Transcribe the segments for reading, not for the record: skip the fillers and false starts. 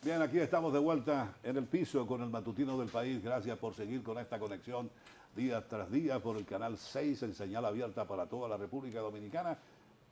Bien, aquí estamos de vuelta en el piso con el matutino del país. Gracias por seguir con esta conexión día tras día por el canal 6 en señal abierta para toda la República Dominicana,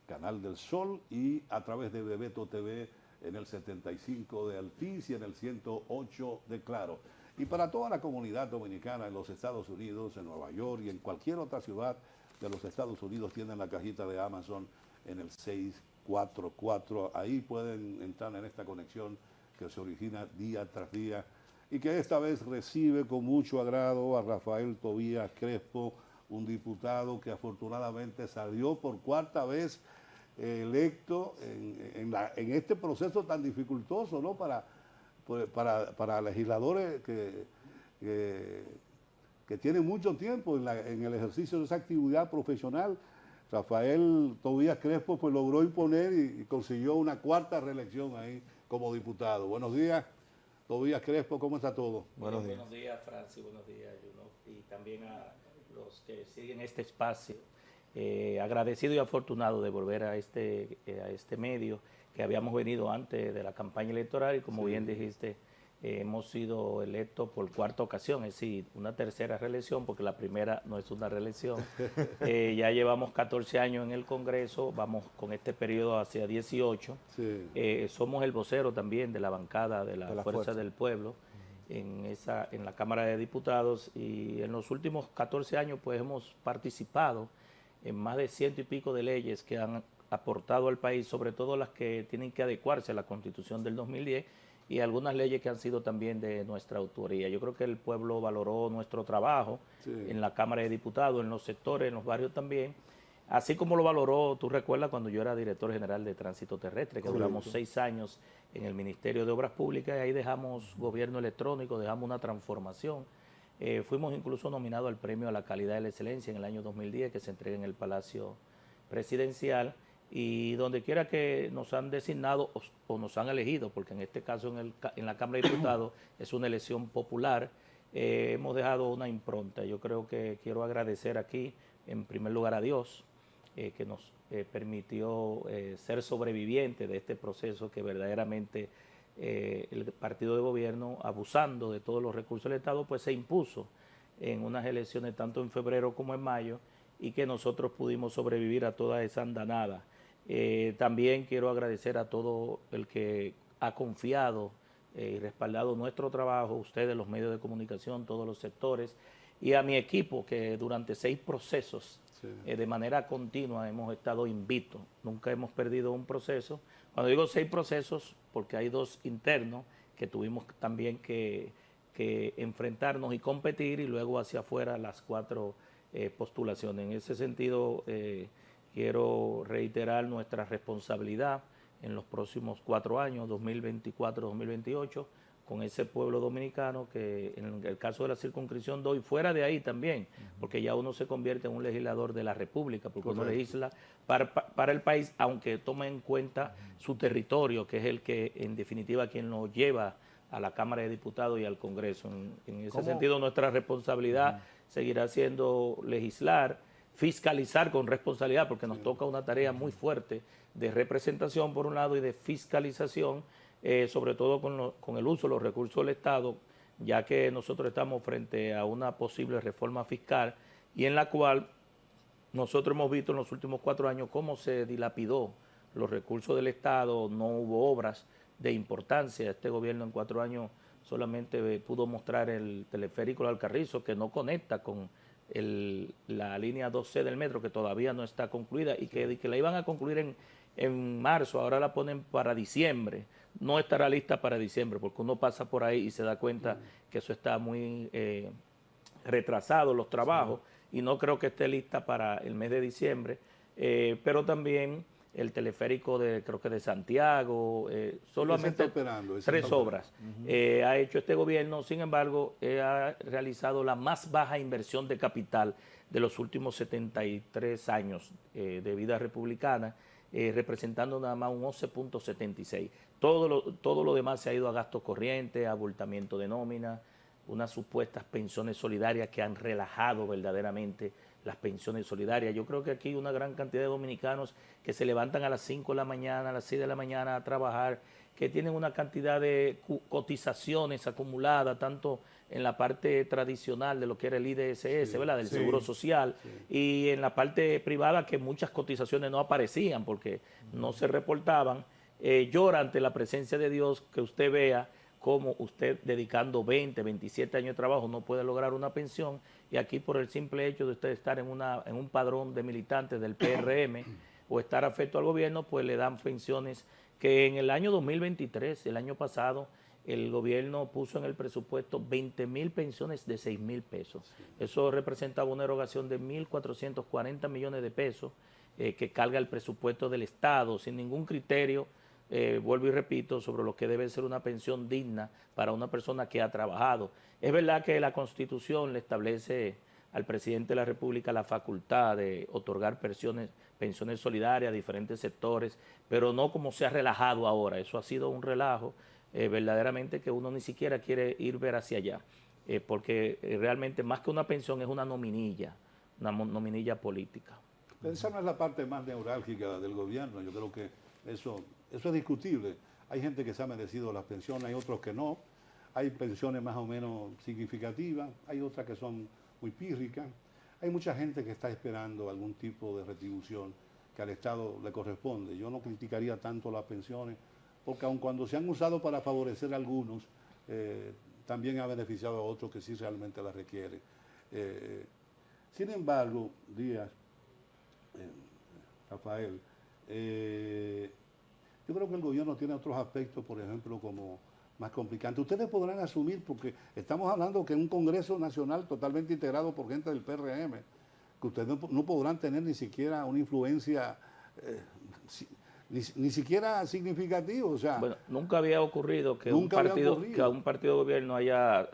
Canal del Sol, y a través de Bebeto TV en el 75 de Altiz y en el 108 de Claro. Y para toda la comunidad dominicana en los Estados Unidos, en Nueva York y en cualquier otra ciudad de los Estados Unidos, tienen la cajita de Amazon en el 644. Ahí pueden entrar en esta conexión que se origina día tras día y que esta vez recibe con mucho agrado a Rafael Tobías Crespo, un diputado que afortunadamente salió por cuarta vez electo en este proceso tan dificultoso, ¿no? Para legisladores que tienen mucho tiempo en el ejercicio de esa actividad profesional. Rafael Tobías Crespo pues logró imponer y consiguió una cuarta reelección ahí como diputado. Buenos días, Tobías Crespo, ¿cómo está todo? Buenos días, Francis, buenos días, Juno, y también a los que siguen este espacio. Agradecido y afortunado de volver a este medio que habíamos venido antes de la campaña electoral y como bien dijiste, hemos sido electos por cuarta ocasión, es decir, una tercera reelección, porque la primera no es una reelección. Ya llevamos 14 años en el Congreso, vamos con este periodo hacia 18. Sí. Somos el vocero también de la bancada de la Fuerza del Pueblo en la Cámara de Diputados, y en los últimos 14 años pues hemos participado en más de 100 y pico de leyes que han aportado al país, sobre todo las que tienen que adecuarse a la Constitución del 2010 y algunas leyes que han sido también de nuestra autoría. Yo creo que el pueblo valoró nuestro trabajo en la Cámara de Diputados, en los sectores, en los barrios también, así como lo valoró, tú recuerdas, cuando yo era director general de Tránsito Terrestre, que duramos 6 años en el Ministerio de Obras Públicas, y ahí dejamos gobierno electrónico, dejamos una transformación. Fuimos incluso nominados al Premio a la Calidad y la Excelencia en el año 2010, que se entrega en el Palacio Presidencial, y donde quiera que nos han designado o nos han elegido, porque en este caso en la Cámara de Diputados es una elección popular, hemos dejado una impronta. Yo creo que quiero agradecer aquí, en primer lugar, a Dios, que nos permitió ser sobrevivientes de este proceso que verdaderamente el partido de gobierno, abusando de todos los recursos del Estado, pues se impuso en unas elecciones tanto en febrero como en mayo, y que nosotros pudimos sobrevivir a toda esa andanada. También quiero agradecer a todo el que ha confiado y respaldado nuestro trabajo, ustedes, los medios de comunicación, todos los sectores, y a mi equipo que durante 6 procesos de manera continua hemos estado invictos, nunca hemos perdido un proceso. Cuando digo 6 procesos, porque hay 2 internos que tuvimos también que enfrentarnos y competir, y luego hacia afuera las 4 postulaciones. En ese sentido, quiero reiterar nuestra responsabilidad en los próximos 4 años, 2024-2028, con ese pueblo dominicano que en el caso de la circunscripción doy, fuera de ahí también, porque ya uno se convierte en un legislador de la República, porque uno legisla para el país, aunque tome en cuenta su territorio, que es el que en definitiva quien lo lleva a la Cámara de Diputados y al Congreso. En ese sentido, nuestra responsabilidad seguirá siendo legislar, fiscalizar con responsabilidad, porque nos toca una tarea muy fuerte de representación por un lado y de fiscalización, sobre todo con el uso de los recursos del Estado, ya que nosotros estamos frente a una posible reforma fiscal y en la cual nosotros hemos visto en los últimos 4 años cómo se dilapidó los recursos del Estado, no hubo obras de importancia. Este gobierno en 4 años solamente pudo mostrar el teleférico del Alcarrizo, que no conecta con la línea 2C del metro, que todavía no está concluida y que la iban a concluir en marzo, ahora la ponen para diciembre. No estará lista para diciembre, porque uno pasa por ahí y se da cuenta que eso está muy retrasado, los trabajos, y no creo que esté lista para el mes de diciembre, pero también el teleférico creo que de Santiago, solamente 3 obras ha hecho este gobierno. Sin embargo, ha realizado la más baja inversión de capital de los últimos 73 años de vida republicana, representando nada más un 11.76. Todo lo demás se ha ido a gastos corrientes, abultamiento de nómina, unas supuestas pensiones solidarias que han relajado verdaderamente las pensiones solidarias. Yo creo que aquí hay una gran cantidad de dominicanos que se levantan a las 5 de la mañana, a las 6 de la mañana a trabajar, que tienen una cantidad de cotizaciones acumuladas, tanto en la parte tradicional de lo que era el IDSS, ¿verdad?, del Seguro Social, y en la parte privada, que muchas cotizaciones no aparecían porque no se reportaban. Llora ante la presencia de Dios que usted vea cómo usted, dedicando 20, 27 años de trabajo, no puede lograr una pensión, y aquí por el simple hecho de usted estar en un padrón de militantes del PRM o estar afecto al gobierno, pues le dan pensiones que en el año 2023, el año pasado, el gobierno puso en el presupuesto 20.000 pensiones de 6.000 pesos. Eso representaba una erogación de 1.440 millones de pesos que carga el presupuesto del Estado sin ningún criterio, vuelvo y repito, sobre lo que debe ser una pensión digna para una persona que ha trabajado. Es verdad que la Constitución le establece al presidente de la República la facultad de otorgar pensiones solidarias a diferentes sectores, pero no como se ha relajado ahora. Eso ha sido un relajo verdaderamente que uno ni siquiera quiere ir ver hacia allá, porque realmente más que una pensión es una nominilla política. Esa no es la parte más neurálgica del gobierno. Yo creo que eso es discutible. Hay gente que se ha merecido las pensiones, hay otros que no. Hay pensiones más o menos significativas, hay otras que son muy pírricas. Hay mucha gente que está esperando algún tipo de retribución que al Estado le corresponde. Yo no criticaría tanto las pensiones, porque aun cuando se han usado para favorecer a algunos, también ha beneficiado a otros que sí realmente las requieren. Sin embargo, Díaz, Rafael, yo creo que el gobierno tiene otros aspectos, por ejemplo, como más complicantes. Ustedes podrán asumir, porque estamos hablando que en un Congreso Nacional totalmente integrado por gente del PRM, que ustedes no podrán tener ni siquiera una influencia, ni siquiera significativa. O sea, bueno, nunca había ocurrido que a un partido de gobierno haya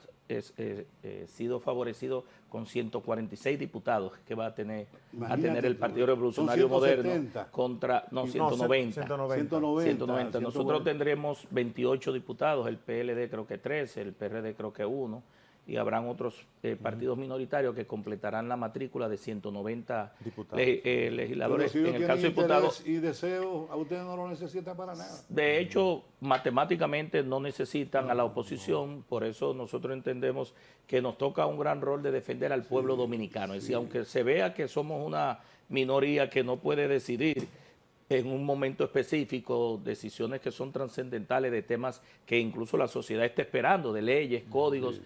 sido favorecido con 146 diputados que va a tener el Partido Revolucionario Moderno contra 190. Nosotros tendremos 28 diputados, el PLD creo que 13, el PRD creo que 1, y habrán otros partidos minoritarios que completarán la matrícula de 190 legisladores. Pero si en el caso de diputados y deseo, a ustedes no lo necesitan para nada. De hecho, matemáticamente no necesitan a la oposición, por eso nosotros entendemos que nos toca un gran rol de defender al pueblo dominicano. Es decir, aunque se vea que somos una minoría que no puede decidir en un momento específico decisiones que son trascendentales de temas que incluso la sociedad está esperando, de leyes, códigos,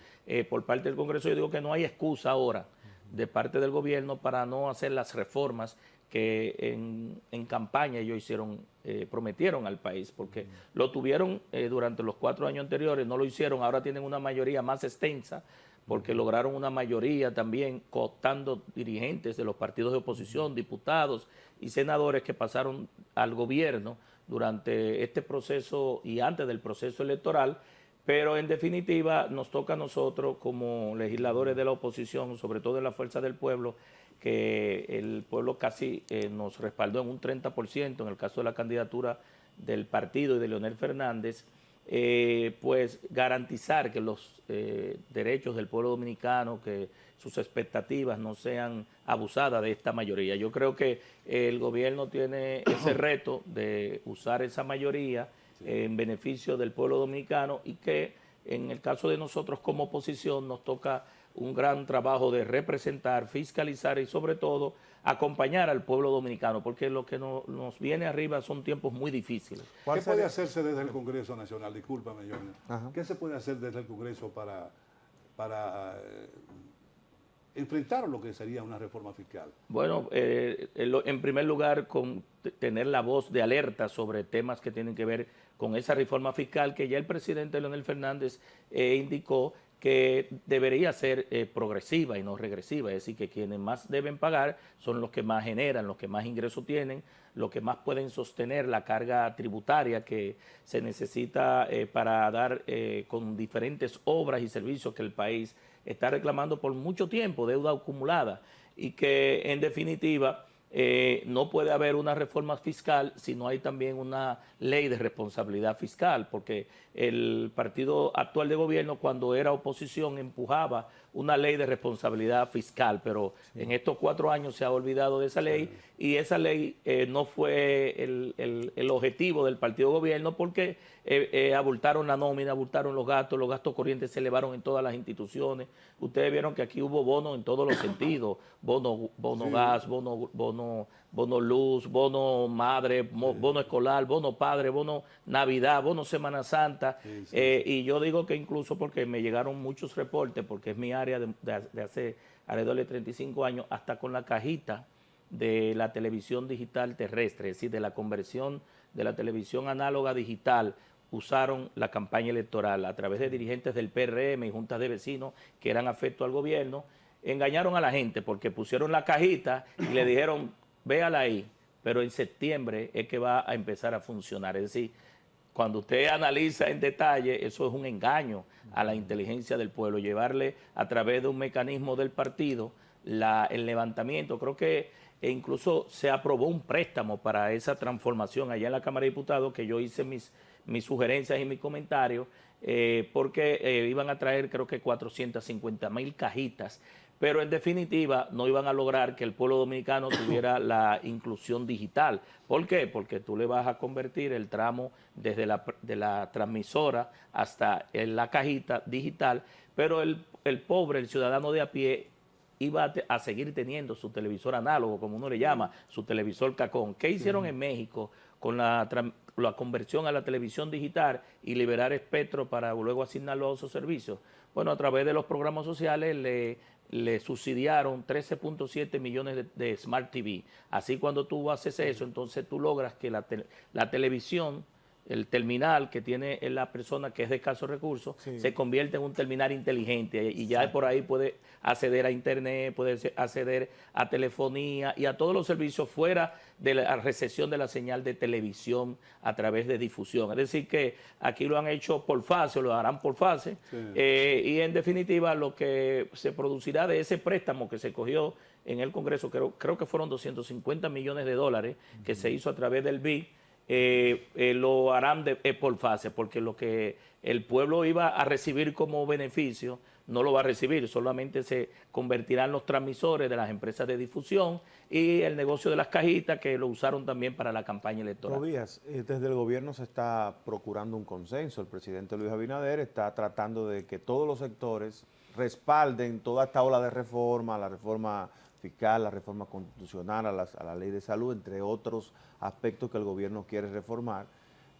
por parte del Congreso, yo digo que no hay excusa ahora de parte del gobierno para no hacer las reformas que en campaña ellos prometieron al país, porque lo tuvieron durante los 4 años anteriores, no lo hicieron, ahora tienen una mayoría más extensa, porque lograron una mayoría también cooptando dirigentes de los partidos de oposición, diputados y senadores que pasaron al gobierno durante este proceso y antes del proceso electoral, pero en definitiva nos toca a nosotros como legisladores de la oposición, sobre todo de la Fuerza del Pueblo, que el pueblo casi nos respaldó en un 30% en el caso de la candidatura del partido y de Leonel Fernández, pues garantizar que los derechos del pueblo dominicano, que sus expectativas no sean abusadas de esta mayoría. Yo creo que el gobierno tiene ese reto de usar esa mayoría en beneficio del pueblo dominicano, y que en el caso de nosotros como oposición nos toca un gran trabajo de representar, fiscalizar y sobre todo acompañar al pueblo dominicano, porque lo que nos viene arriba son tiempos muy difíciles. ¿Qué puede hacerse desde el Congreso Nacional? Discúlpame, Johnny. ¿Qué se puede hacer desde el Congreso para enfrentar lo que sería una reforma fiscal? Bueno, en primer lugar, tener la voz de alerta sobre temas que tienen que ver con esa reforma fiscal, que ya el presidente Leonel Fernández indicó que debería ser progresiva y no regresiva, es decir, que quienes más deben pagar son los que más generan, los que más ingresos tienen, los que más pueden sostener la carga tributaria que se necesita para dar con diferentes obras y servicios que el país está reclamando por mucho tiempo, deuda acumulada, y que en definitiva no puede haber una reforma fiscal si no hay también una ley de responsabilidad fiscal, porque el partido actual de gobierno, cuando era oposición, empujaba una ley de responsabilidad fiscal, pero en estos 4 años se ha olvidado de esa ley, y esa ley no fue el objetivo del partido de gobierno, porque abultaron la nómina, abultaron los gastos corrientes se elevaron en todas las instituciones. Ustedes vieron que aquí hubo bonos en todos los sentidos, bono gas, bono luz, bono madre, bono escolar, bono padre, bono Navidad, bono Semana Santa. Y yo digo que incluso porque me llegaron muchos reportes, porque es mi área de hace alrededor de 35 años, hasta con la cajita de la televisión digital terrestre, es decir, de la conversión de la televisión análoga a digital, usaron la campaña electoral a través de dirigentes del PRM y juntas de vecinos que eran afectos al gobierno. Engañaron a la gente porque pusieron la cajita y le dijeron, véala ahí, pero en septiembre es que va a empezar a funcionar. Es decir, cuando usted analiza en detalle, eso es un engaño a la inteligencia del pueblo, llevarle a través de un mecanismo del partido el levantamiento. Creo que incluso se aprobó un préstamo para esa transformación allá en la Cámara de Diputados, que yo hice mis sugerencias y mis comentarios, porque iban a traer creo que 450,000 cajitas, pero en definitiva no iban a lograr que el pueblo dominicano tuviera la inclusión digital. ¿Por qué? Porque tú le vas a convertir el tramo desde de la transmisora hasta la cajita digital, pero el pobre, el ciudadano de a pie, iba a seguir teniendo su televisor análogo, como uno le llama, su televisor cacón. ¿Qué hicieron en México con la conversión a la televisión digital y liberar espectro para luego asignarlo a esos servicios? Bueno, a través de los programas sociales le subsidiaron 13.7 millones de Smart TV. Así cuando tú haces eso, entonces tú logras que la televisión, el terminal que tiene la persona que es de escasos recursos, se convierte en un terminal inteligente y ya por ahí puede acceder a internet, puede acceder a telefonía y a todos los servicios fuera de la recepción de la señal de televisión a través de difusión. Es decir que aquí lo han hecho por fase, lo harán por fase, y en definitiva lo que se producirá de ese préstamo que se cogió en el Congreso, creo que fueron 250 millones de dólares que se hizo a través del BID, lo harán por fase, porque lo que el pueblo iba a recibir como beneficio no lo va a recibir, solamente se convertirán los transmisores de las empresas de difusión y el negocio de las cajitas que lo usaron también para la campaña electoral. Tobías, desde el gobierno se está procurando un consenso, el presidente Luis Abinader está tratando de que todos los sectores respalden toda esta ola de reforma, la reforma fiscal, la reforma constitucional, a la ley de salud, entre otros aspectos que el gobierno quiere reformar,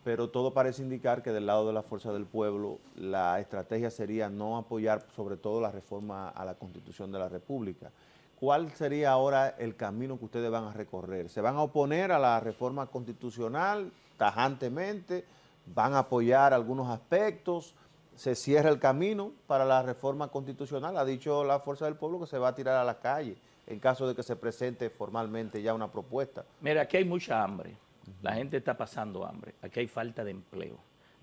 pero todo parece indicar que del lado de la fuerza del pueblo la estrategia sería no apoyar sobre todo la reforma a la Constitución de la República. ¿Cuál sería ahora el camino que ustedes van a recorrer? ¿Se van a oponer a la reforma constitucional tajantemente? ¿Van a apoyar algunos aspectos? ¿Se cierra el camino para la reforma constitucional? Ha dicho la fuerza del pueblo que se va a tirar a la calle en caso de que se presente formalmente ya una propuesta. Mira, aquí hay mucha hambre, la gente está pasando hambre, aquí hay falta de empleo,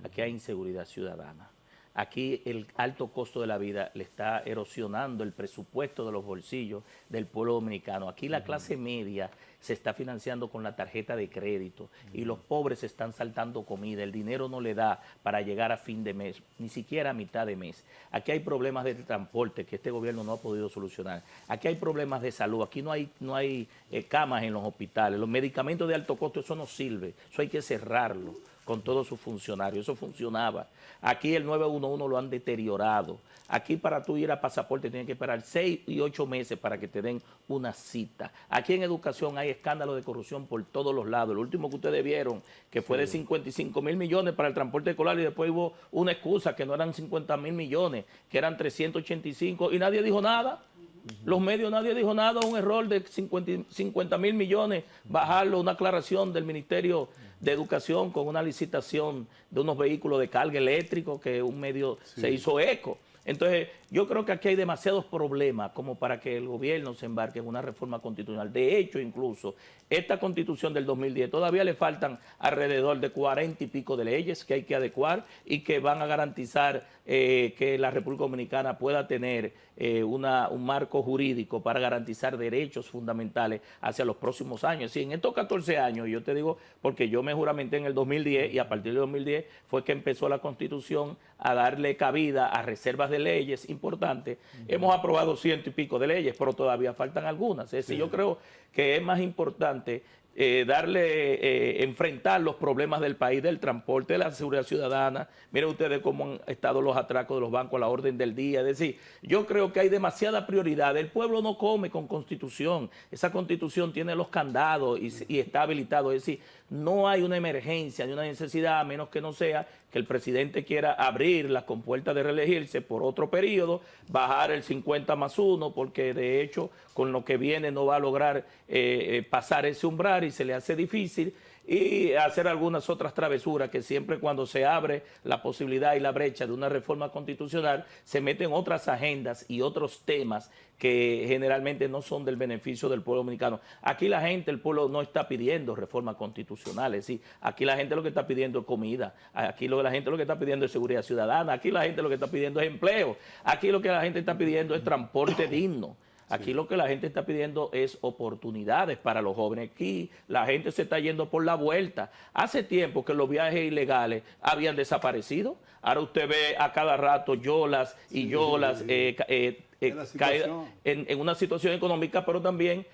aquí hay inseguridad ciudadana, aquí el alto costo de la vida le está erosionando el presupuesto de los bolsillos del pueblo dominicano. Aquí la clase media se está financiando con la tarjeta de crédito y los pobres se están saltando comida, el dinero no le da para llegar a fin de mes, ni siquiera a mitad de mes. Aquí hay problemas de transporte que este gobierno no ha podido solucionar. Aquí hay problemas de salud, aquí no hay camas en los hospitales, los medicamentos de alto costo, eso no sirve, eso hay que cerrarlo con todos sus funcionarios, eso funcionaba. Aquí el 911 lo han deteriorado. Aquí para tú ir a pasaporte tienes que esperar 6 y 8 meses para que te den una cita. Aquí en educación hay escándalos de corrupción por todos los lados. El último que ustedes vieron, que fue de 55,000 millones para el transporte escolar y después hubo una excusa que no eran 50,000 millones, que eran 385 y nadie dijo nada. Los medios, nadie dijo nada, un error de 50,000 millones, bajarlo, una aclaración del Ministerio de Educación con una licitación de unos vehículos de carga eléctrico que un medio se hizo eco. Entonces, yo creo que aquí hay demasiados problemas como para que el gobierno se embarque en una reforma constitucional. De hecho, incluso, esta constitución del 2010 todavía le faltan alrededor de 40 y pico de leyes que hay que adecuar y que van a garantizar que la República Dominicana pueda tener un marco jurídico para garantizar derechos fundamentales hacia los próximos años. Sí, en estos 14 años, yo te digo, porque yo me juramenté en el 2010 y a partir del 2010 fue que empezó la Constitución a darle cabida a reservas de leyes importantes. Hemos aprobado 100 y pico de leyes, pero todavía faltan algunas. Es decir, yo creo que es más importante enfrentar los problemas del país, del transporte, de la seguridad ciudadana. Miren ustedes cómo han estado los atracos de los bancos a la orden del día. Es decir, yo creo que hay demasiada prioridad. El pueblo no come con constitución. Esa constitución tiene los candados y está habilitado. Es decir, no hay una emergencia ni una necesidad, a menos que no sea que el presidente quiera abrir las compuertas de reelegirse por otro periodo, bajar el 50+1, porque de hecho con lo que viene no va a lograr pasar ese umbral y se le hace difícil, y hacer algunas otras travesuras que siempre cuando se abre la posibilidad y la brecha de una reforma constitucional se meten otras agendas y otros temas que generalmente no son del beneficio del pueblo dominicano. Aquí la gente, el pueblo no está pidiendo reformas constitucionales, ¿sí? Aquí la gente lo que está pidiendo es comida, aquí la gente lo que está pidiendo es seguridad ciudadana, aquí la gente lo que está pidiendo es empleo, aquí lo que la gente está pidiendo es transporte digno. Aquí lo que la gente está pidiendo es oportunidades para los jóvenes. Aquí la gente se está yendo por la vuelta. Hace tiempo que los viajes ilegales habían desaparecido. Ahora usted ve a cada rato yolas y yolas caídas en una situación económica, pero también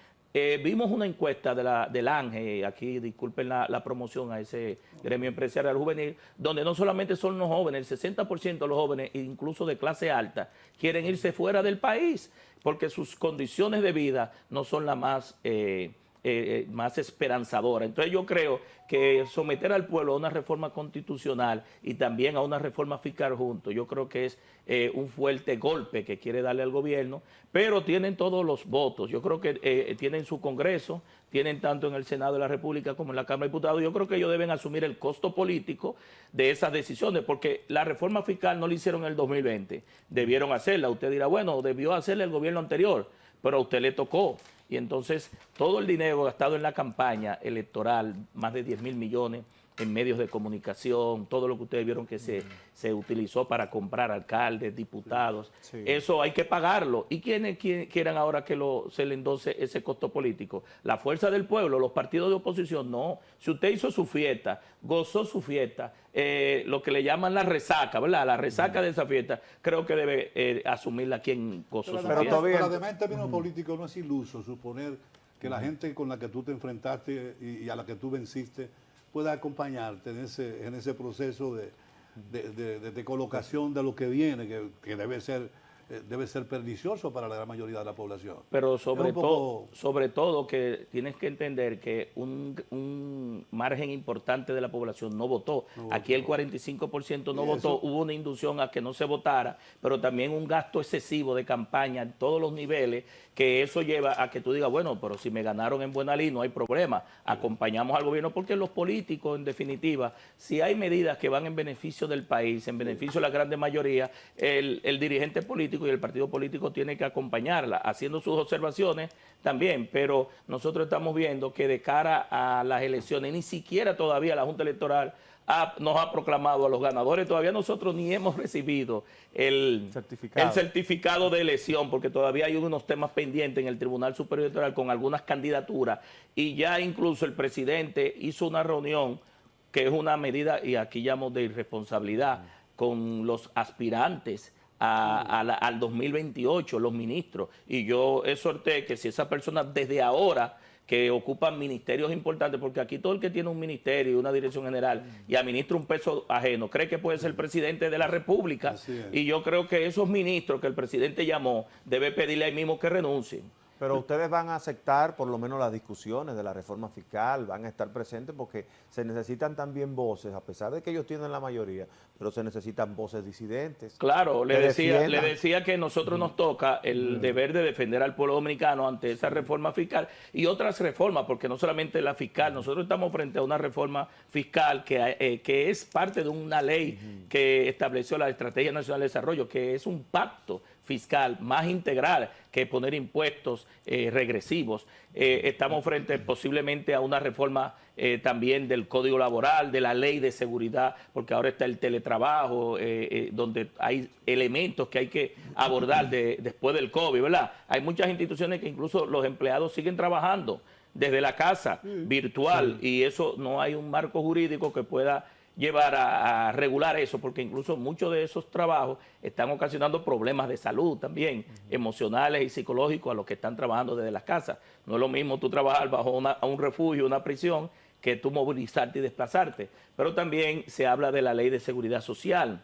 vimos una encuesta del ANGE, aquí disculpen la promoción a ese gremio empresarial juvenil, donde no solamente son los jóvenes, el 60% de los jóvenes, incluso de clase alta, quieren irse fuera del país porque sus condiciones de vida no son las más esperanzadoras. Entonces yo creo que someter al pueblo a una reforma constitucional y también a una reforma fiscal junto, yo creo que es un fuerte golpe que quiere darle al gobierno, pero tienen todos los votos. Yo creo que tienen su Congreso, tienen tanto en el Senado de la República como en la Cámara de Diputados. Yo creo que ellos deben asumir el costo político de esas decisiones, porque la reforma fiscal no la hicieron en el 2020, debieron hacerla. Usted dirá, bueno, debió hacerla el gobierno anterior, pero a usted le tocó. Y entonces todo el dinero gastado en la campaña electoral, más de 10.000 millones en medios de comunicación, todo lo que ustedes vieron que se utilizó para comprar alcaldes, diputados, sí. Eso hay que pagarlo. ¿Y quiénes quieran ahora que se le endose ese costo político? ¿La fuerza del pueblo, los partidos de oposición? No. Si usted hizo su fiesta, gozó su fiesta, lo que le llaman la resaca, ¿verdad? La resaca de esa fiesta, creo que debe asumirla quien gozó su fiesta. Pero además en términos políticos no es iluso suponer que la gente con la que tú te enfrentaste y a la que tú venciste pueda acompañarte en ese proceso de colocación de lo que viene, que debe ser pernicioso para la gran mayoría de la población. Pero sobre todo que tienes que entender que un margen importante de la población no votó. Aquí el 45% no votó, hubo una inducción a que no se votara, pero también un gasto excesivo de campaña en todos los niveles, que eso lleva a que tú digas, bueno, pero si me ganaron en buena ley no hay problema, acompañamos al gobierno, porque los políticos, en definitiva, si hay medidas que van en beneficio del país, en beneficio de la gran mayoría, el dirigente político y el partido político tiene que acompañarla, haciendo sus observaciones también, pero nosotros estamos viendo que de cara a las elecciones, ni siquiera todavía la Junta Electoral nos ha proclamado a los ganadores. Todavía nosotros ni hemos recibido el certificado de elección, porque todavía hay unos temas pendientes en el Tribunal Superior Electoral con algunas candidaturas, y ya incluso el presidente hizo una reunión que es una medida, y aquí llamo de irresponsabilidad, con los aspirantes al 2028, los ministros, y yo exhorté que si esa persona desde ahora que ocupan ministerios importantes, porque aquí todo el que tiene un ministerio y una dirección general y administra un peso ajeno cree que puede ser el presidente de la República, y yo creo que esos ministros que el presidente llamó debe pedirle ahí mismo que renuncien. Pero ustedes van a aceptar por lo menos las discusiones de la reforma fiscal, van a estar presentes porque se necesitan también voces, a pesar de que ellos tienen la mayoría, pero se necesitan voces disidentes. Claro, le defiendan. decía que a nosotros nos toca el deber de defender al pueblo dominicano ante esa reforma fiscal y otras reformas, porque no solamente la fiscal, nosotros estamos frente a una reforma fiscal que es parte de una ley que estableció la Estrategia Nacional de Desarrollo, que es un pacto fiscal más integral que poner impuestos regresivos. Estamos frente posiblemente a una reforma también del Código Laboral, de la Ley de Seguridad, porque ahora está el teletrabajo, donde hay elementos que hay que abordar después del COVID, ¿verdad? Hay muchas instituciones que incluso los empleados siguen trabajando desde la casa, virtual, y eso no hay un marco jurídico que pueda llevar a regular eso, porque incluso muchos de esos trabajos están ocasionando problemas de salud también, emocionales y psicológicos a los que están trabajando desde las casas. No es lo mismo tú trabajar bajo un refugio, una prisión, que tú movilizarte y desplazarte. Pero también se habla de la Ley de Seguridad Social,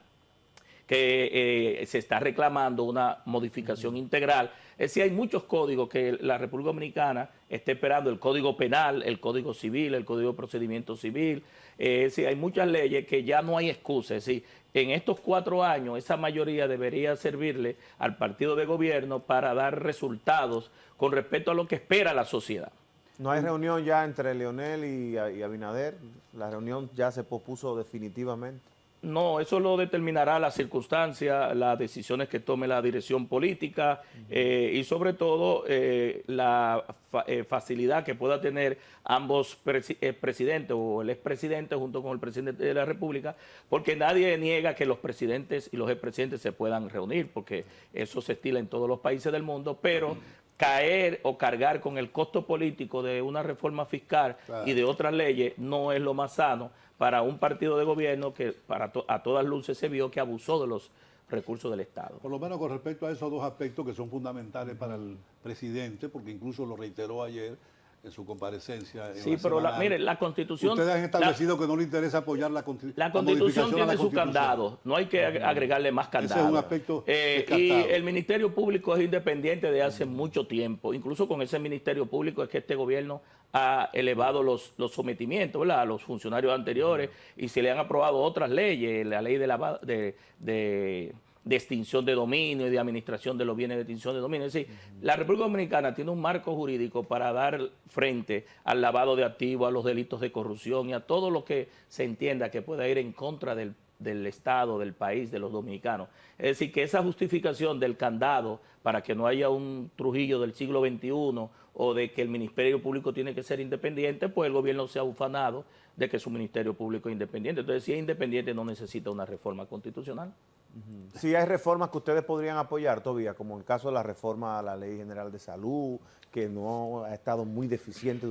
que se está reclamando una modificación integral. Es decir, hay muchos códigos que la República Dominicana está esperando, el Código Penal, el Código Civil, el Código de Procedimiento Civil. Es decir, hay muchas leyes que ya no hay excusa. Es decir, en estos 4 años esa mayoría debería servirle al partido de gobierno para dar resultados con respecto a lo que espera la sociedad. ¿No hay reunión ya entre Leonel y Abinader? ¿La reunión ya se pospuso definitivamente? No, eso lo determinará la circunstancia, las decisiones que tome la dirección política y sobre todo la facilidad que pueda tener ambos presidentes o el expresidente junto con el presidente de la República, porque nadie niega que los presidentes y los expresidentes se puedan reunir, porque eso se estila en todos los países del mundo, pero caer o cargar con el costo político de una reforma fiscal y de otras leyes no es lo más sano para un partido de gobierno que a todas luces se vio que abusó de los recursos del Estado. Por lo menos con respecto a esos dos aspectos que son fundamentales para el presidente, porque incluso lo reiteró ayer en su comparecencia. Sí, pero mire, la Constitución... Ustedes han establecido que no le interesa apoyar la Constitución. La Constitución tiene su candado, no hay que agregarle más candado. Ese es un aspecto y el Ministerio Público es independiente de hace mucho tiempo. Incluso con ese Ministerio Público es que este gobierno ha elevado los sometimientos, ¿verdad?, a los funcionarios anteriores y se le han aprobado otras leyes, la ley de extinción de dominio y de administración de los bienes de extinción de dominio. Es decir, la República Dominicana tiene un marco jurídico para dar frente al lavado de activos, a los delitos de corrupción y a todo lo que se entienda que pueda ir en contra del Estado, del país, de los dominicanos. Es decir, que esa justificación del candado para que no haya un Trujillo del siglo XXI o de que el Ministerio Público tiene que ser independiente, pues el gobierno se ha ufanado de que su Ministerio Público es independiente. Entonces, si es independiente, no necesita una reforma constitucional. Sí hay reformas que ustedes podrían apoyar todavía, como el caso de la reforma a la Ley General de Salud, que no ha estado muy deficiente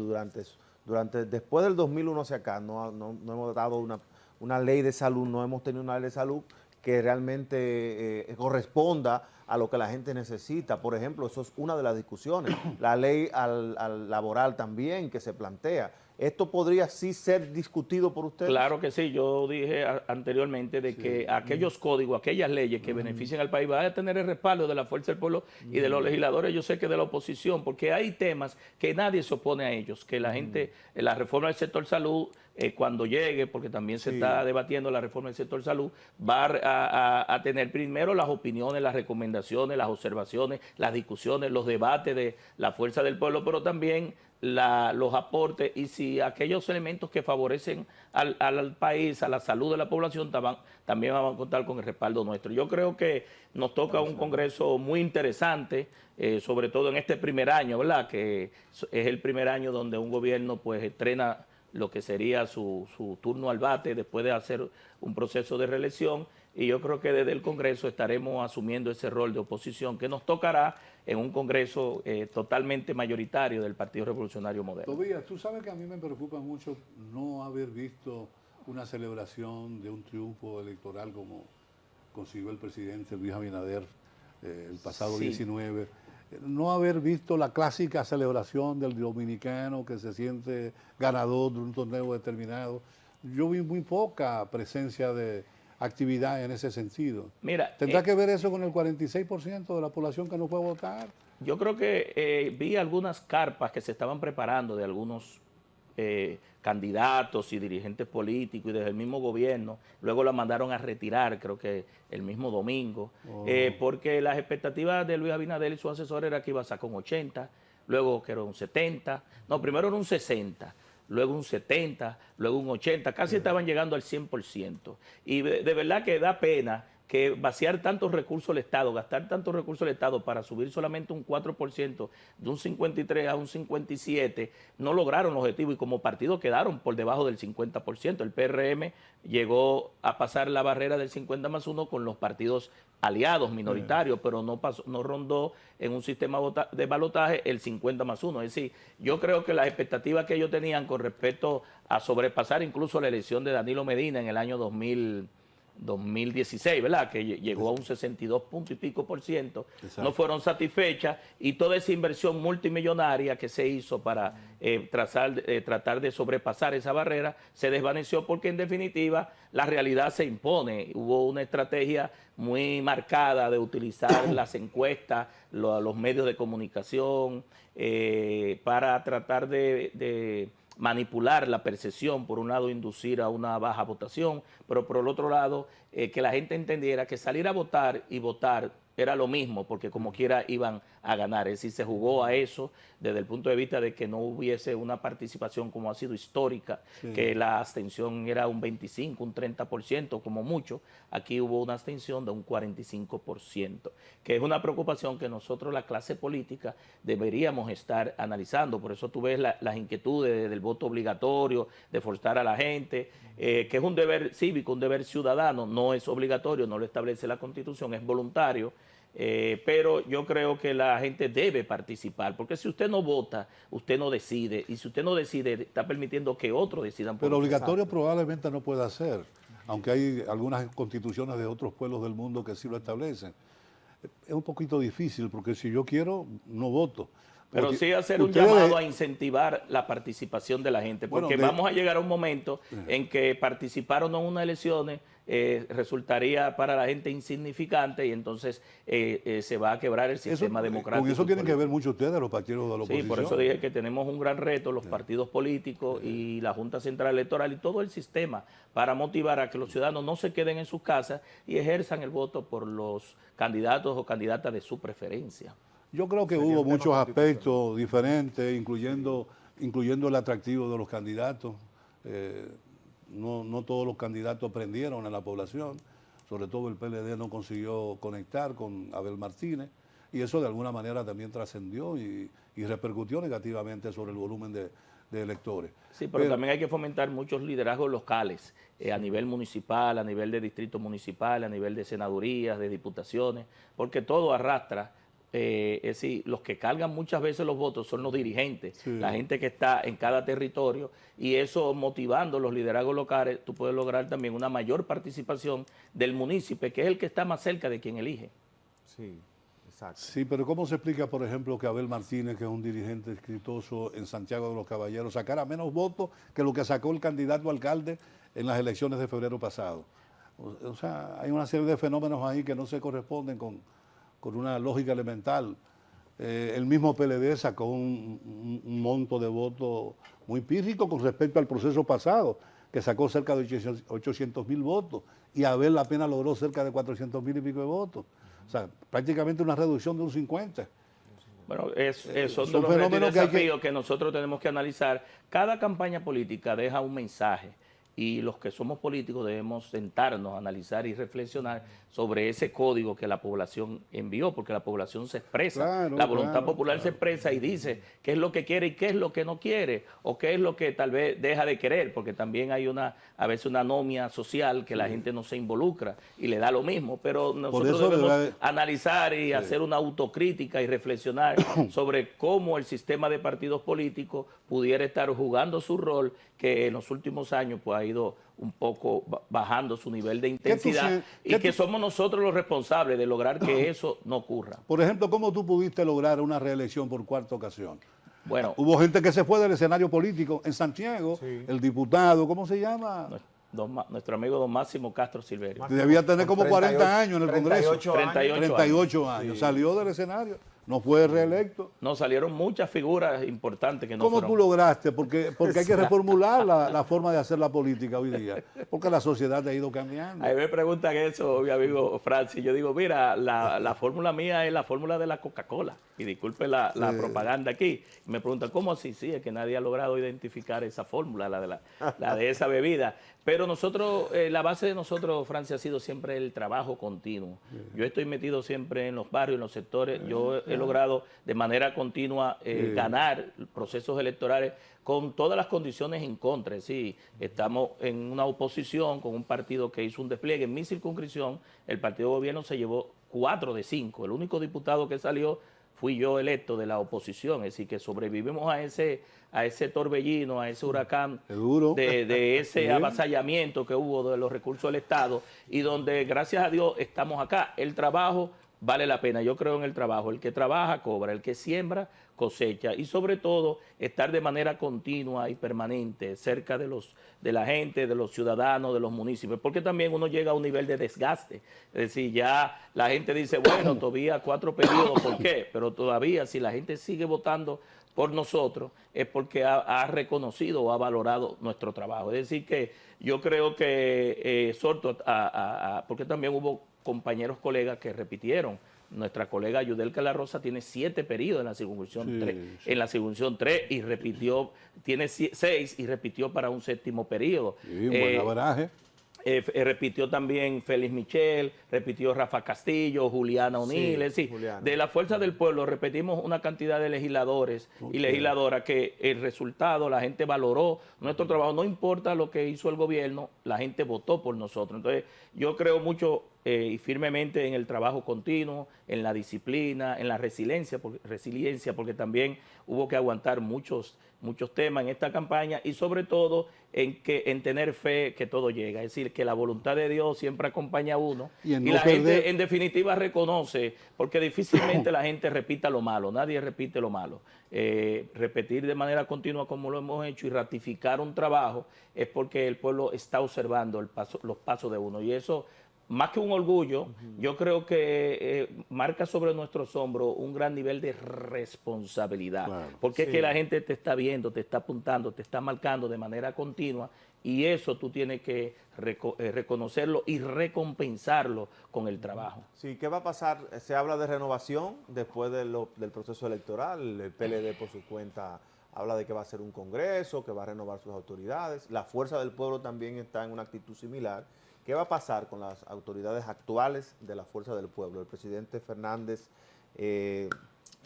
después del 2001 hacia acá, no hemos dado una ley de salud, no hemos tenido una ley de salud que realmente corresponda a lo que la gente necesita. Por ejemplo, eso es una de las discusiones. La ley al laboral también que se plantea. ¿Esto podría sí ser discutido por ustedes? Claro que sí. Yo dije anteriormente de que aquellos códigos, aquellas leyes que beneficien al país van a tener el respaldo de la fuerza del pueblo y de los legisladores, yo sé que de la oposición, porque hay temas que nadie se opone a ellos, que la gente, la reforma del sector salud, cuando llegue, porque también se está debatiendo la reforma del sector salud, va a tener primero las opiniones, las recomendaciones, las observaciones, las discusiones, los debates de la fuerza del pueblo, pero también los aportes y si aquellos elementos que favorecen al país, a la salud de la población, también van a contar con el respaldo nuestro. Yo creo que nos toca un congreso muy interesante, sobre todo en este primer año, ¿verdad?, que es el primer año donde un gobierno pues estrena lo que sería su turno al bate después de hacer un proceso de reelección, y yo creo que desde el Congreso estaremos asumiendo ese rol de oposición que nos tocará en un Congreso totalmente mayoritario del Partido Revolucionario Moderno. Tobías, tú sabes que a mí me preocupa mucho no haber visto una celebración de un triunfo electoral como consiguió el presidente Luis Abinader el pasado 19, no haber visto la clásica celebración del dominicano que se siente ganador de un torneo determinado. Yo vi muy poca presencia de actividad en ese sentido. Mira, ¿Tendrá que ver eso con el 46% de la población que no fue a votar? Yo creo que vi algunas carpas que se estaban preparando de algunos candidatos y dirigentes políticos y desde el mismo gobierno. Luego la mandaron a retirar, creo que el mismo domingo, porque las expectativas de Luis Abinader y su asesor era que iba a sacar un 80, luego que era un 70, no, primero era un 60, luego un 70, luego un 80, casi estaban llegando al 100%. Y de verdad que da pena que vaciar tantos recursos del Estado, gastar tantos recursos del Estado para subir solamente un 4%, de un 53 a un 57, no lograron el objetivo y como partido quedaron por debajo del 50%. El PRM llegó a pasar la barrera del 50+1 con los partidos aliados, minoritarios, pero no pasó, no rondó en un sistema de balotaje el 50+1. Es decir, yo creo que las expectativas que ellos tenían con respecto a sobrepasar incluso la elección de Danilo Medina en el año 2016, ¿verdad? Que llegó a un 62 punto y pico %, exacto, no fueron satisfechas y toda esa inversión multimillonaria que se hizo para tratar de sobrepasar esa barrera se desvaneció porque en definitiva la realidad se impone. Hubo una estrategia muy marcada de utilizar las encuestas, los medios de comunicación para tratar de manipular la percepción, por un lado inducir a una baja votación, pero por el otro lado que la gente entendiera que salir a votar y votar era lo mismo, porque como quiera iban a ganar. Es decir, se jugó a eso desde el punto de vista de que no hubiese una participación como ha sido histórica, sí, que la abstención era un 25, un 30% como mucho. Aquí hubo una abstención de un 45%, que es una preocupación que nosotros, la clase política, deberíamos estar analizando. Por eso tú ves las inquietudes del voto obligatorio, de forzar a la gente, que es un deber cívico, un deber ciudadano, no es obligatorio, no lo establece la Constitución, es voluntario. Pero yo creo que la gente debe participar, porque si usted no vota, usted no decide, y si usted no decide, está permitiendo que otros decidan por Pero usted. obligatorio probablemente no pueda ser, aunque hay algunas constituciones de otros pueblos del mundo que sí lo establecen. Es un poquito difícil, porque si yo quiero, no voto. Pero sí hacer un llamado a incentivar la participación de la gente, porque vamos a llegar a un momento en que participar o no en unas elecciones resultaría para la gente insignificante y entonces se va a quebrar el sistema democrático. Con eso tienen que ver mucho ustedes, los partidos de la oposición. Sí, por eso dije que tenemos un gran reto, los partidos políticos y la Junta Central Electoral y todo el sistema, para motivar a que los ciudadanos no se queden en sus casas y ejerzan el voto por los candidatos o candidatas de su preferencia. Yo creo que hubo muchos aspectos diferentes, incluyendo el atractivo de los candidatos. No todos los candidatos prendieron a la población, sobre todo el PLD no consiguió conectar con Abel Martínez, y eso de alguna manera también trascendió y repercutió negativamente sobre el volumen de electores. Sí, pero también hay que fomentar muchos liderazgos locales, a nivel municipal, a nivel de distrito municipal, a nivel de senadurías, de diputaciones, porque todo arrastra. Es decir, los que cargan muchas veces los votos son los dirigentes, sí, la gente que está en cada territorio, y eso motivando los liderazgos locales, tú puedes lograr también una mayor participación del municipio, que es el que está más cerca de quien elige. Sí, exacto. Sí, pero ¿cómo se explica, por ejemplo, que Abel Martínez, que es un dirigente exitoso en Santiago de los Caballeros, sacara menos votos que lo que sacó el candidato a alcalde en las elecciones de febrero pasado? O sea, hay una serie de fenómenos ahí que no se corresponden con una lógica elemental. El mismo PLD sacó un monto de votos muy pírrico con respecto al proceso pasado, que sacó cerca de 800.000 votos, y Abel apenas logró cerca de 400.000 y pico de votos. O sea, prácticamente una reducción de un 50%. Bueno, son de los desafíos que nosotros tenemos que analizar. Cada campaña política deja un mensaje, y los que somos políticos debemos sentarnos, analizar y reflexionar sobre ese código que la población envió, porque la población se expresa, claro, la voluntad popular se expresa y dice qué es lo que quiere y qué es lo que no quiere, o qué es lo que tal vez deja de querer, porque también hay a veces una anomia social que la gente no se involucra y le da lo mismo, pero nosotros debemos analizar y hacer una autocrítica y reflexionar sobre cómo el sistema de partidos políticos pudiera estar jugando su rol, que en los últimos años pues ha ido un poco bajando su nivel de intensidad, y que somos nosotros los responsables de lograr que eso no ocurra. Por ejemplo, ¿cómo tú pudiste lograr una reelección por cuarta ocasión? Bueno, hubo gente que se fue del escenario político en Santiago, sí, el diputado, ¿cómo se llama? Nuestro amigo don Máximo Castro Silverio. Debía tener como 40 años en el Congreso. 38 años. Salió del escenario. no fue reelecto. No, salieron muchas figuras importantes que no ¿Cómo fueron. tú lograste? Porque hay que reformular la forma de hacer la política hoy día, porque la sociedad ha ido cambiando. A mí me preguntan eso, mi amigo Francis. Yo digo, mira, la fórmula mía es la fórmula de la Coca-Cola. Y disculpe la propaganda aquí. Y me preguntan, ¿cómo así? Sí, es que nadie ha logrado identificar esa fórmula, la de esa bebida. Pero nosotros, la base de nosotros, Francia, ha sido siempre el trabajo continuo. Yo estoy metido siempre en los barrios, en los sectores. Yo he logrado de manera continua ganar procesos electorales con todas las condiciones en contra. Sí, estamos en una oposición con un partido que hizo un despliegue. En mi circunscripción, el partido de gobierno se llevó 4 de 5. El único diputado que salió fui yo electo de la oposición. Es decir, que sobrevivimos a ese torbellino, a ese huracán, de ese avasallamiento que hubo de los recursos del Estado y donde, gracias a Dios, estamos acá. El trabajo vale la pena. Yo creo en el trabajo. El que trabaja, cobra. El que siembra, cosecha. Y sobre todo, estar de manera continua y permanente cerca de la gente, de los ciudadanos, de los municipios. Porque también uno llega a un nivel de desgaste. Es decir, ya la gente dice, bueno, todavía 4 periodos, ¿por qué? Pero todavía, si la gente sigue votando por nosotros, es porque ha reconocido o ha valorado nuestro trabajo. Es decir, que yo creo que exhorto porque también hubo compañeros, colegas que repitieron. Nuestra colega Yudelka La Rosa tiene 7 periodos en la circunscripción 3, en la circunscripción 3 y repitió, tiene 6 y repitió para un 7º periodo. Sí, un buen averaje. Repitió también Félix Michel, repitió Rafa Castillo, Juliana O'Neill, es decir, de la Fuerza del Pueblo repetimos una cantidad de legisladores y legisladoras que el resultado, la gente valoró nuestro trabajo, no importa lo que hizo el gobierno, la gente votó por nosotros. Entonces yo creo mucho y firmemente en el trabajo continuo, en la disciplina, en la resiliencia, porque también hubo que aguantar muchos temas en esta campaña y sobre todo en tener fe que todo llega, es decir, que la voluntad de Dios siempre acompaña a uno y la gente en definitiva reconoce, porque difícilmente la gente repita lo malo, nadie repite lo malo. Repetir de manera continua como lo hemos hecho y ratificar un trabajo es porque el pueblo está observando los pasos de uno y eso, más que un orgullo, yo creo que marca sobre nuestros hombros un gran nivel de responsabilidad. Claro, porque es que la gente te está viendo, te está apuntando, te está marcando de manera continua y eso tú tienes que reconocerlo y recompensarlo con el trabajo. Sí, ¿qué va a pasar? Se habla de renovación después del proceso electoral. El PLD por su cuenta habla de que va a hacer un congreso, que va a renovar sus autoridades. La Fuerza del Pueblo también está en una actitud similar. ¿Qué va a pasar con las autoridades actuales de la Fuerza del Pueblo? ¿El presidente Fernández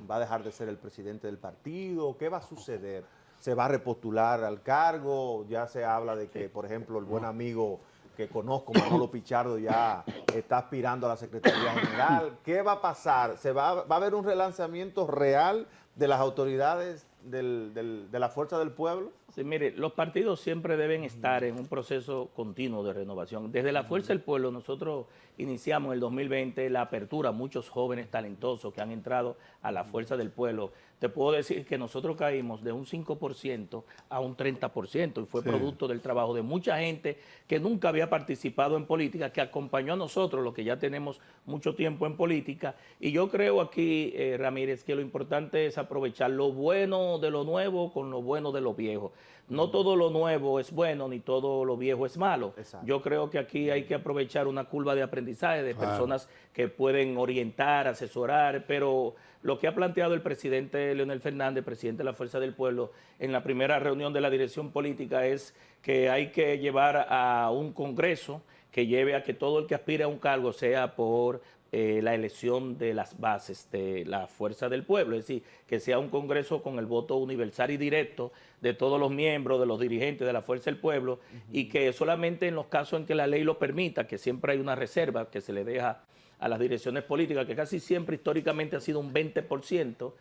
va a dejar de ser el presidente del partido? ¿Qué va a suceder? ¿Se va a repostular al cargo? Ya se habla de que, por ejemplo, el buen amigo que conozco, Manolo Pichardo, ya está aspirando a la Secretaría General. ¿Qué va a pasar? ¿Va a haber un relanzamiento real de las autoridades de la Fuerza del Pueblo? Sí, mire, los partidos siempre deben estar en un proceso continuo de renovación. Desde la Fuerza del Pueblo nosotros iniciamos en el 2020 la apertura a muchos jóvenes talentosos que han entrado a la Fuerza del Pueblo. Te puedo decir que nosotros caímos de un 5% a un 30% y fue producto del trabajo de mucha gente que nunca había participado en política, que acompañó a nosotros, los que ya tenemos mucho tiempo en política. Y yo creo aquí, Ramírez, que lo importante es aprovechar lo bueno de lo nuevo con lo bueno de lo viejo. No todo lo nuevo es bueno, ni todo lo viejo es malo. Exacto. Yo creo que aquí hay que aprovechar una curva de aprendizaje de personas que pueden orientar, asesorar, pero lo que ha planteado el presidente Leonel Fernández, presidente de la Fuerza del Pueblo, en la primera reunión de la dirección política es que hay que llevar a un congreso que lleve a que todo el que aspire a un cargo sea por la elección de las bases de la Fuerza del Pueblo, es decir, que sea un congreso con el voto universal y directo de todos los miembros, de los dirigentes de la Fuerza del Pueblo, y que solamente en los casos en que la ley lo permita, que siempre hay una reserva que se le deja a las direcciones políticas, que casi siempre históricamente ha sido un 20%,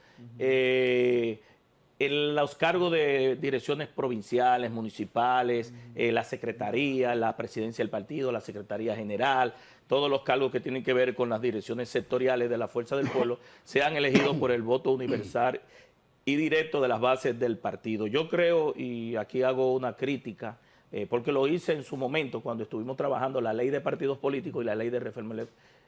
los cargos de direcciones provinciales, municipales, la secretaría, la presidencia del partido, la secretaría general, todos los cargos que tienen que ver con las direcciones sectoriales de la Fuerza del Pueblo sean elegidos por el voto universal y directo de las bases del partido. Yo creo, y aquí hago una crítica porque lo hice en su momento cuando estuvimos trabajando la ley de partidos políticos y la ley de reforma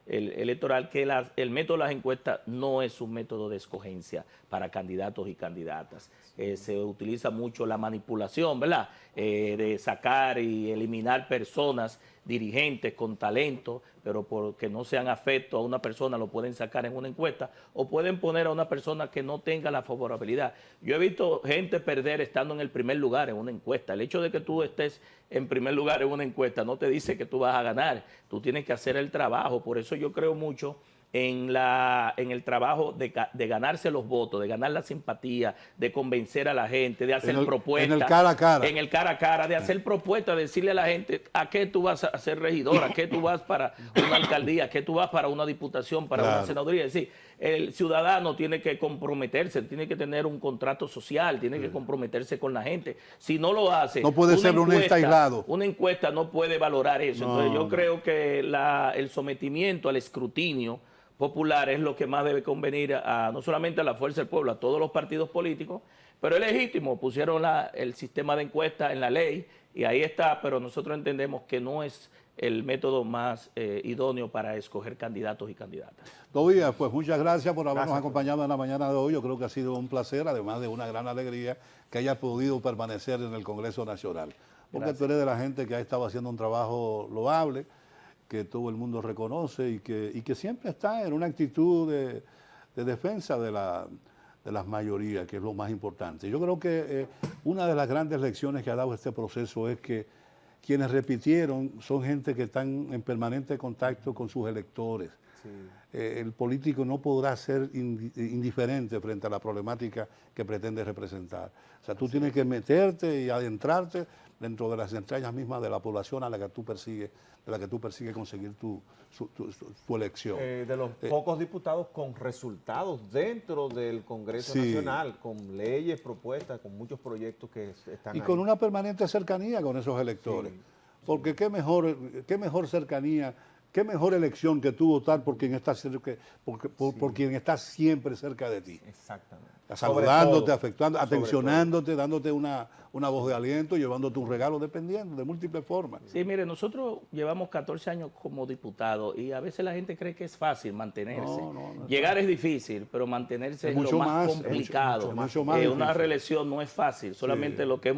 electoral, que el método de las encuestas no es un método de escogencia para candidatos y candidatas. Se utiliza mucho la manipulación, ¿verdad? De sacar y eliminar personas, dirigentes con talento, pero porque no sean afectos a una persona lo pueden sacar en una encuesta o pueden poner a una persona que no tenga la favorabilidad. Yo he visto gente perder estando en el primer lugar en una encuesta. El hecho de que tú estés en primer lugar en una encuesta no te dice que tú vas a ganar. Tú tienes que hacer el trabajo. Por eso yo creo mucho en el trabajo de ganarse los votos, de ganar la simpatía, de convencer a la gente, de hacer propuestas. En el cara a cara. En el cara a cara, de hacer propuestas, de decirle a la gente a qué tú vas a ser regidor, a qué tú vas para una alcaldía, a qué tú vas para una diputación, para una senaduría. Es decir, el ciudadano tiene que comprometerse, tiene que tener un contrato social, tiene que comprometerse con la gente. Si no lo hace, no puede ser un ente aislado. Una encuesta no puede valorar eso. Entonces yo creo que el sometimiento al escrutinio popular es lo que más debe convenir no solamente a la Fuerza del Pueblo, a todos los partidos políticos, pero es legítimo, pusieron el sistema de encuesta en la ley y ahí está, pero nosotros entendemos que no es el método más idóneo para escoger candidatos y candidatas. Tobías, pues muchas gracias por habernos acompañado en la mañana de hoy. Yo creo que ha sido un placer, además de una gran alegría que hayas podido permanecer en el Congreso Nacional. Porque tú eres de la gente que ha estado haciendo un trabajo loable, que todo el mundo reconoce y que siempre está en una actitud de defensa de las mayorías, que es lo más importante. Yo creo que una de las grandes lecciones que ha dado este proceso es que quienes repitieron son gente que están en permanente contacto con sus electores. Sí. El político no podrá ser indiferente frente a la problemática que pretende representar. O sea, tú tienes que meterte y adentrarte dentro de las entrañas mismas de la población a la que tú persigues, conseguir tu elección. De los pocos diputados con resultados dentro del Congreso Nacional, con leyes propuestas, con muchos proyectos que están y ahí. Con una permanente cercanía con esos electores. Sí, porque qué mejor cercanía, qué mejor elección que tú votar por quien está cerca, por quien está siempre cerca de ti. Exactamente. Saludándote, afectando, atencionándote, dándote una voz de aliento, llevándote un regalo, dependiendo, de múltiples formas. Sí, mire, nosotros llevamos 14 años como diputados y a veces la gente cree que es fácil mantenerse. No, llegar es difícil, pero mantenerse es lo más complicado. Mucho más una reelección no es fácil, solamente lo que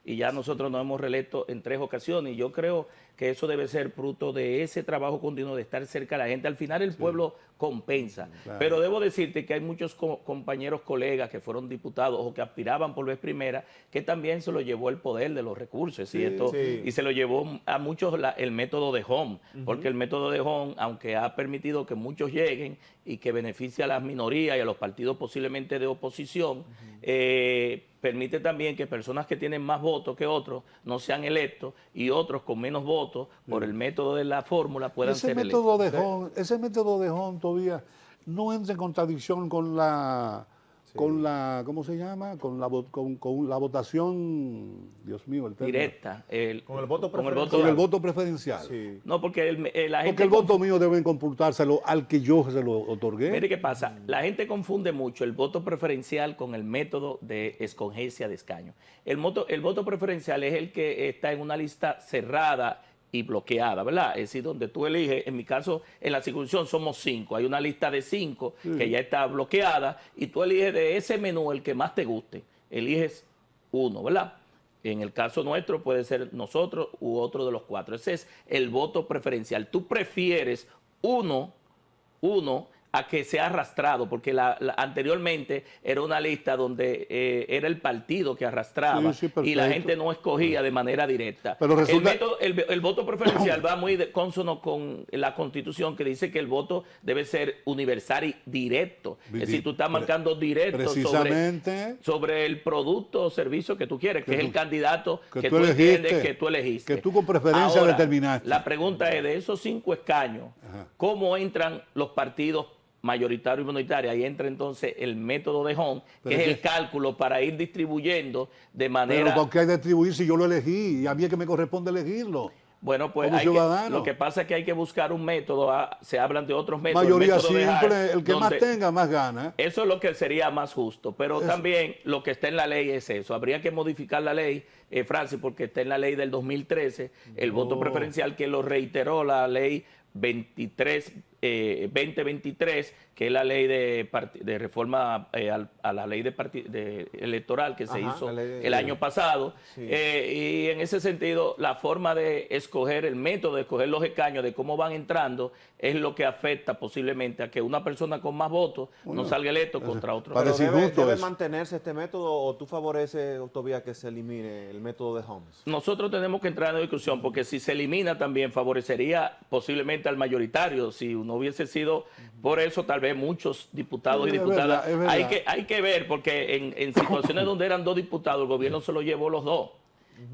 y ya nosotros nos hemos reelecto en 3 ocasiones y yo creo que eso debe ser fruto de ese trabajo continuo de estar cerca de la gente. Al final el pueblo compensa, pero debo decirte que hay muchos compañeros, colegas que fueron diputados o que aspiraban por vez primera, que también se lo llevó el poder de los recursos, y se lo llevó a muchos el método de Home, porque el método de Home, aunque ha permitido que muchos lleguen y que beneficia a las minorías y a los partidos posiblemente de oposición, permite también que personas que tienen más votos que otros no sean electos y otros con menos votos por el método de la fórmula puedan ser electos. Ese método de Home todavía no entra en contradicción con la ¿cómo se llama? Con la votación, Dios mío, el término. Directa. Con el voto preferencial. Con el voto preferencial. Sí. No, porque la gente... Porque el voto mío deben computárselo al que yo se lo otorgué. Mire qué pasa, la gente confunde mucho el voto preferencial con el método de escogencia de escaño. El voto preferencial es el que está en una lista cerrada y bloqueada, ¿verdad? Es decir, donde tú eliges, en mi caso, en la circunscripción somos 5, hay una lista de 5 que ya está bloqueada y tú eliges de ese menú el que más te guste, eliges uno, ¿verdad? En el caso nuestro puede ser nosotros u otro de los 4, ese es el voto preferencial. Tú prefieres uno a que sea arrastrado, porque anteriormente era una lista donde era el partido que arrastraba y la gente no escogía de manera directa. Pero resulta... el voto preferencial va muy consono con la Constitución, que dice que el voto debe ser universal y directo. Es decir, tú estás marcando directo sobre el producto o servicio que tú quieres, que es el candidato que tú entiendes que tú elegiste. Que tú con preferencia determinaste. La pregunta es, de esos 5 escaños, ¿cómo entran los partidos mayoritario y minoritario? Ahí entra entonces el método de Home, que es el cálculo para ir distribuyendo de manera... Pero ¿por qué hay que distribuir si yo lo elegí? Y a mí es que me corresponde elegirlo. Bueno, pues como ciudadano. lo que pasa es que hay que buscar un método, se hablan de otros métodos. Mayoría el método de simple, Hart, el que más tenga, más gana. Eso es lo que sería más justo, pero Eso. también lo que está en la ley es eso. Habría que modificar la ley, Francis, porque está en la ley del 2013, el voto preferencial que lo reiteró la ley 2023, que es la ley de reforma a la ley electoral que se hizo el año pasado. Sí. Y en ese sentido, la forma de escoger, el método de escoger los escaños, de cómo van entrando, es lo que afecta posiblemente a que una persona con más votos no salga electo contra otro. Para Pero decir ¿debe, justo debe eso. mantenerse este método o tú favoreces todavía que se elimine el método de Holmes? Nosotros tenemos que entrar en discusión porque si se elimina también favorecería posiblemente al mayoritario. Si no hubiese sido por eso, tal vez muchos diputados y Es diputadas. verdad, es verdad. Hay que ver porque en situaciones donde eran 2 diputados, el gobierno se lo llevó los 2.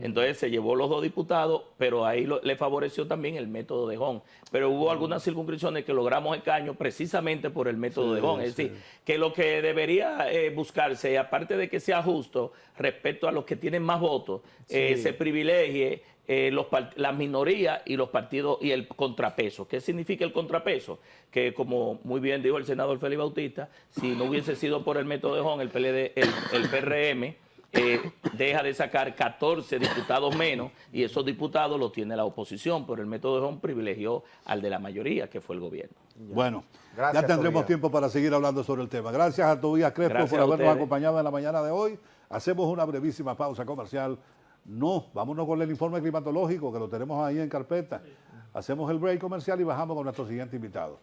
Entonces se llevó los 2 diputados, pero ahí le favoreció también el método de Hon. Pero hubo algunas circunscripciones que logramos escaños precisamente por el método de Hon. Es decir, que lo que debería buscarse, aparte de que sea justo respecto a los que tienen más votos, se privilegie las minorías y los partidos y el contrapeso. ¿Qué significa el contrapeso? Que como muy bien dijo el senador Félix Bautista, si no hubiese sido por el método de Hon, el PRM deja de sacar 14 diputados menos y esos diputados los tiene la oposición, pero el método de Hon privilegió al de la mayoría, que fue el gobierno. Bueno, Gracias, ya tendremos Tobías. tiempo para seguir hablando sobre el tema. Gracias a Tobías Crespo Gracias por a habernos ustedes. acompañado en la mañana de hoy. Hacemos una brevísima pausa comercial. No, vámonos con el informe climatológico que lo tenemos ahí en carpeta. Hacemos el break comercial y bajamos con nuestro siguiente invitado.